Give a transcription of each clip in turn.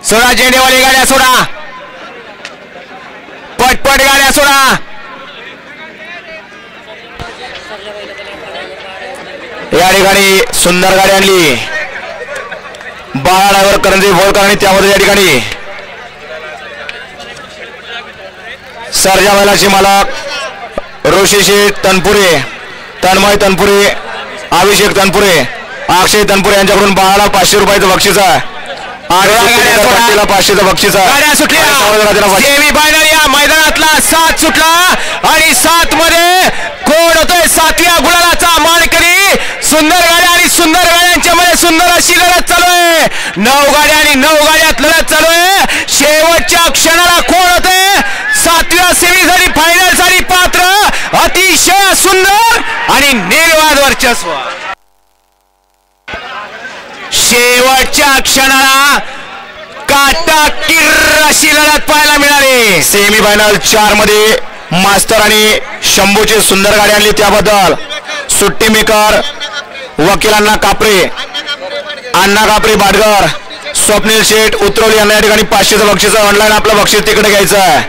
सोडा झेंडेवाली गाड्या सोडा, पटपट गाड्या सोडा. या ठिकाणी सुंदर गाडी आणली बाळा ड्रायव्हर करंजी भोरकर आणि त्यामध्ये या ठिकाणी सर्जा बैलाचे मालक ऋषी शेठ तनपुरे, तन्मय तनपुरे, अभिषेक तनपुरे, अक्षय तनपुरे यांच्याकडून बाळाला 500 रुपयाचं बक्षीस आहे आणि 500चं बक्षीस आहे. गाड्या सुटल्या सेमी फायनल या मैदानातला 7 सुटला आणि 7 मध्ये कोण होतोय 7व्या गुलालाचा मानकरी. सुंदर गाड्या आणि सुंदर गाड्यांच्या मध्ये सुंदर अशी लढत चालू आहे. 9 गाड्या आणि 9 गाड्यात लढत चालू आहे. शेवटच्या क्षणाला कोण होते 7व्या सेमीसाठी फायनल साठी पात्र. अतिशय सुंदर आणि निर्वाद वर्चस्व. शेवटच्या क्षणाला काटा किर्र अशी लढत पाहायला मिळाली. सेमी फायनल 4 मध्ये मास्तर आणि शंभूची सुंदर गाडी आणली. त्याबद्दल सुट्टी मेकर वकिलांना कापरे, अण्णा कापरे बाडगर, स्वप्नील शेठ उतरवली यांना या ठिकाणी 500चं बक्षीस. ऑनलाईन आपलं बक्षीस तिकडे घ्यायचं आहे.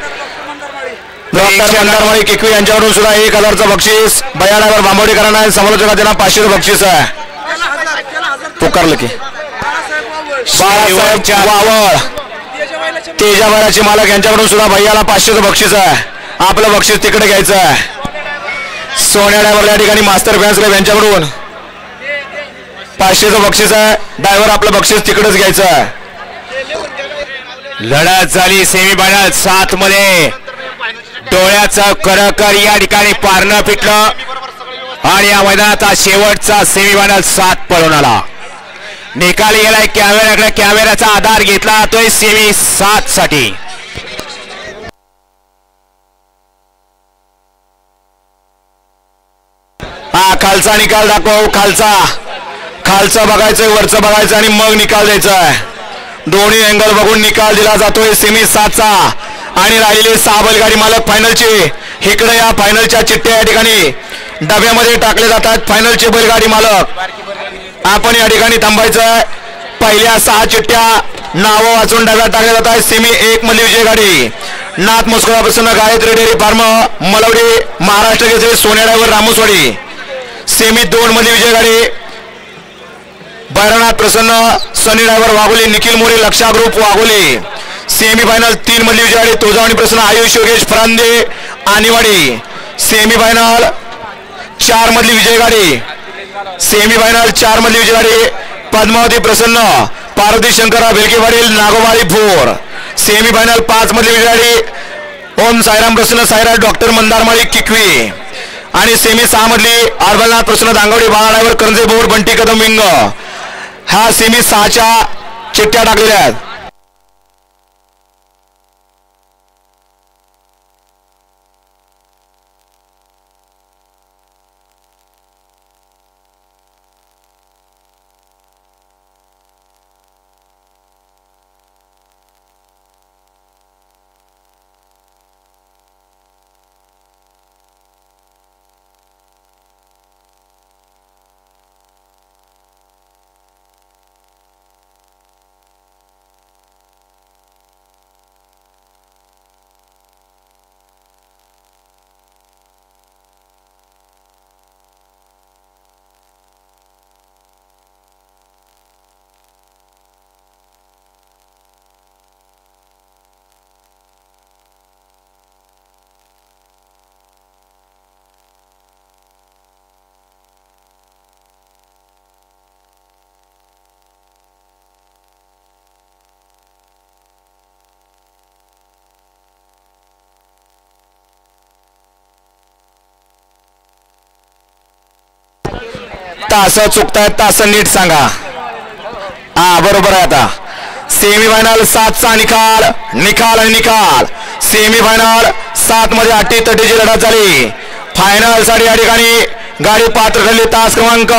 डॉक्टर किकवी यांच्याकडून सुद्धा 1000चं बक्षीस. बया ड्रायव्हर बांबवडीकरांना समालोचकांना त्यांना 500चं बक्षीस आहे. पुकारलं की बाळासाहेब वावळ तेजाबाईचे मालक यांच्याकडून सुद्धा भैयाला 500चं बक्षीस आहे. आपलं बक्षीस तिकडे घ्यायचं आहे. सोन्या ड्रायव्हर या ठिकाणी मास्टर फॅन्स क्लब यांच्याकडून 500चं बक्षीस आहे. ड्रायव्हर आपलं बक्षीस तिकडेच घ्यायचं आहे. लढत झाली सेमी फायनल 7 मध्ये. डोळ्याचं करकर या ठिकाणी पारणं फिटलं आणि या मैदानाचा शेवटचा सेमी फायनल 7 पळून आला. निकाल गेलाय कॅमेऱ्याकडे. कॅमेऱ्याचा आधार घेतला जातोय सेमी 7 साठी. हा खालचा निकाल दाखव. खालचं बघायचंय, वरचं बघायचं आणि मग निकाल द्यायचा आहे. दोन्ही अँगल बघून निकाल दिला जातोय सेमी 7चा. आणि राहिलेले 6 बैलगाडी मालक फायनलचे इकडे या. फायनलच्या चिठ्ठ्या या ठिकाणी डब्यामध्ये टाकले जातात. फायनलचे बैलगाडी मालक आपण या ठिकाणी थांबायचं. पहिल्या 6 चिठ्ठ्या नावं वाचून डब्यात टाकल्या जात आहेत. सेमी 1 मधली विजय गाडी नाथ मुस्कुरापासून गायत्री डेअरी फार्म मलवडी महाराष्ट्र केसरी सोन्या ड्रायव्हर रामोसवाडी. सेमी 2 मधली विजय गाडी भैरवनाथ प्रसन्न सनी ड्रायव्हर वाघोली निखिल मोरे लक्षा ग्रुप वाघोली. सेमी फायनल 3 मधली विजय गाडी तुळजावणी प्रसन्न आयुष योगेश फरांदे आणीवाडी. सेमी फायनल 4 मधली विजय गाडी. सेमी फायनल 4 मधली विजय गाडी पद्मावती प्रसन्न पार्वती शंकरराव भेलकेवाडील नागोबारी भोर. सेमी फायनल 5 मधली विजय गाडी ओम साईराम प्रसन्न साईराज डॉक्टर मंदारमाळी किकवी. आणि सेमी 6 मधली अर्बलनाथ प्रसन्न दांगवडी बाळा driver Karanje bore Bunty Kadam wing. ह्या सेमी 6च्या चिठ्ठ्या टाकलेल्या आहेत. तास चुकतायत, तास नीट सांगा. हा बरोबर आहे. आता सेमी फायनल 7चा निकाल आणि निकाल. सेमी फायनल 7 मध्ये अटीतटीची लढत झाली. फायनल साठी या ठिकाणी गाडी पात्र ठरली. तास क्रमांक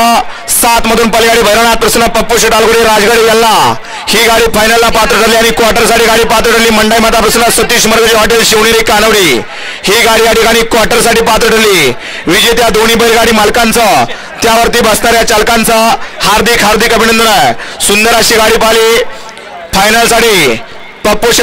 7 मधून पलगाडी भैरवनाथ प्रसन्न पप्पू शेटालगुडी राजगडी यल्ला ही गाडी फायनलला पात्र ठरली. आणि क्वार्टर साठी गाडी पात्र ठरली मंडई माता प्रसन्न सतीश मरगजी हॉटेल शिवनेरी कानवडी ही गाडी या ठिकाणी क्वार्टर साठी पात्र ठरली. विजेत्या दोन्ही बैलगाडी मालकांचं त्यावरती बसणाऱ्या चालकांचा हार्दिक हार्दिक अभिनंदन आहे. सुंदर अशी गाडी पाहिली फायनलसाठी. पप्पू शेठ